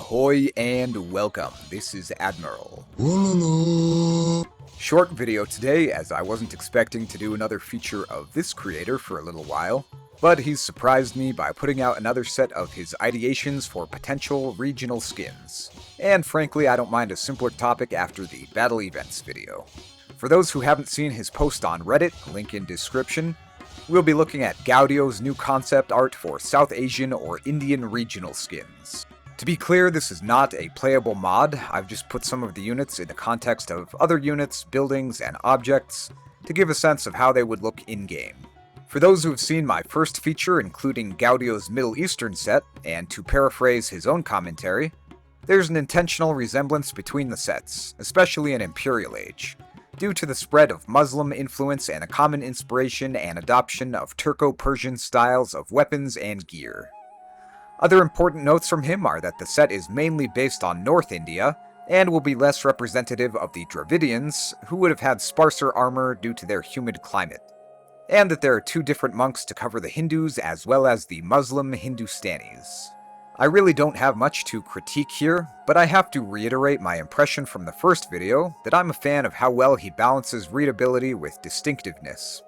Ahoy and welcome, this is Admiral. Walala. Short video today, as I wasn't expecting to do another feature of this creator for a little while, but he's surprised me by putting out another set of his ideations for potential regional skins. And frankly, I don't mind a simpler topic after the battle events video. For those who haven't seen his post on Reddit, link in description, we'll be looking at Gaudio's new concept art for South Asian or Indian regional skins. To be clear, this is not a playable mod. I've just put some of the units in the context of other units, buildings, and objects to give a sense of how they would look in-game. For those who have seen my first feature, including Gaudio's Middle Eastern set, and to paraphrase his own commentary, there's an intentional resemblance between the sets, especially in Imperial Age, due to the spread of Muslim influence and a common inspiration and adoption of Turco-Persian styles of weapons and gear. Other important notes from him are that the set is mainly based on North India, and will be less representative of the Dravidians, who would have had sparser armor due to their humid climate, and that there are two different monks to cover the Hindus as well as the Muslim Hindustanis. I really don't have much to critique here, but I have to reiterate my impression from the first video that I'm a fan of how well he balances readability with distinctiveness.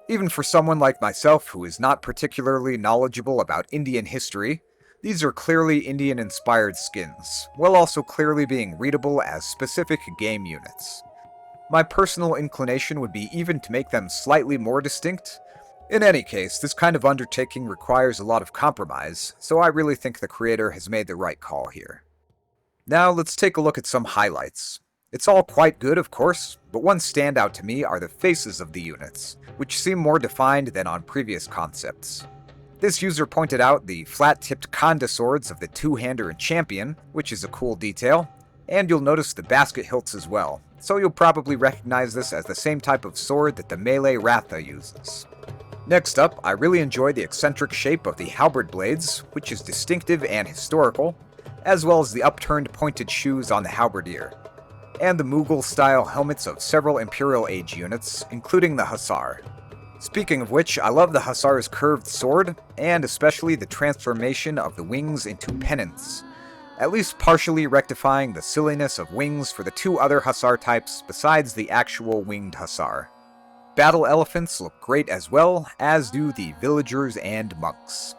Even for someone like myself who is not particularly knowledgeable about Indian history, these are clearly Indian-inspired skins, while also clearly being readable as specific game units. My personal inclination would be even to make them slightly more distinct. In any case, this kind of undertaking requires a lot of compromise, so I really think the creator has made the right call here. Now let's take a look at some highlights. It's all quite good, of course, but one standout to me are the faces of the units, which seem more defined than on previous concepts. This user pointed out the flat-tipped Khanda swords of the two-hander and champion, which is a cool detail, and you'll notice the basket hilts as well, so you'll probably recognize this as the same type of sword that the melee Ratha uses. Next up, I really enjoy the eccentric shape of the halberd blades, which is distinctive and historical, as well as the upturned pointed shoes on the halberdier, and the Mughal-style helmets of several Imperial Age units, including the Hussar. Speaking of which, I love the Hussar's curved sword, and especially the transformation of the wings into pennants, at least partially rectifying the silliness of wings for the two other Hussar types besides the actual winged Hussar. Battle elephants look great as well, as do the villagers and monks.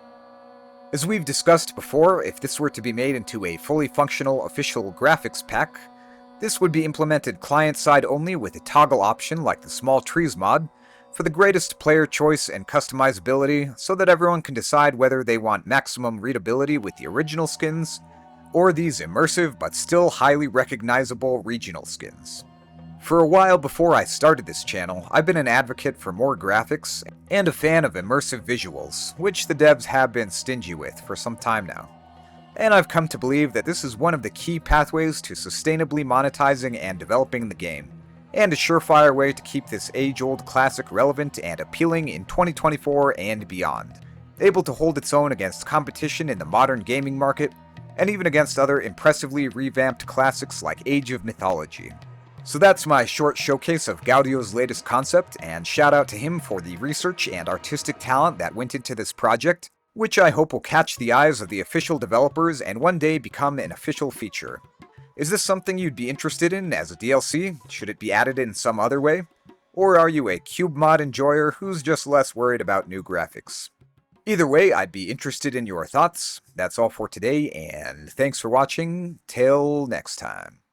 As we've discussed before, if this were to be made into a fully functional official graphics pack, this would be implemented client-side only with a toggle option like the Small Trees mod, for the greatest player choice and customizability so that everyone can decide whether they want maximum readability with the original skins, or these immersive but still highly recognizable regional skins. For a while before I started this channel, I've been an advocate for more graphics and a fan of immersive visuals, which the devs have been stingy with for some time now. And I've come to believe that this is one of the key pathways to sustainably monetizing and developing the game, and a surefire way to keep this age-old classic relevant and appealing in 2024 and beyond, able to hold its own against competition in the modern gaming market, and even against other impressively revamped classics like Age of Mythology. So that's my short showcase of Gaudio's latest concept, and shout out to him for the research and artistic talent that went into this project, which I hope will catch the eyes of the official developers and one day become an official feature. Is this something you'd be interested in as a DLC? Should it be added in some other way? Or are you a cube mod enjoyer who's just less worried about new graphics? Either way, I'd be interested in your thoughts. That's all for today, and thanks for watching. Till next time.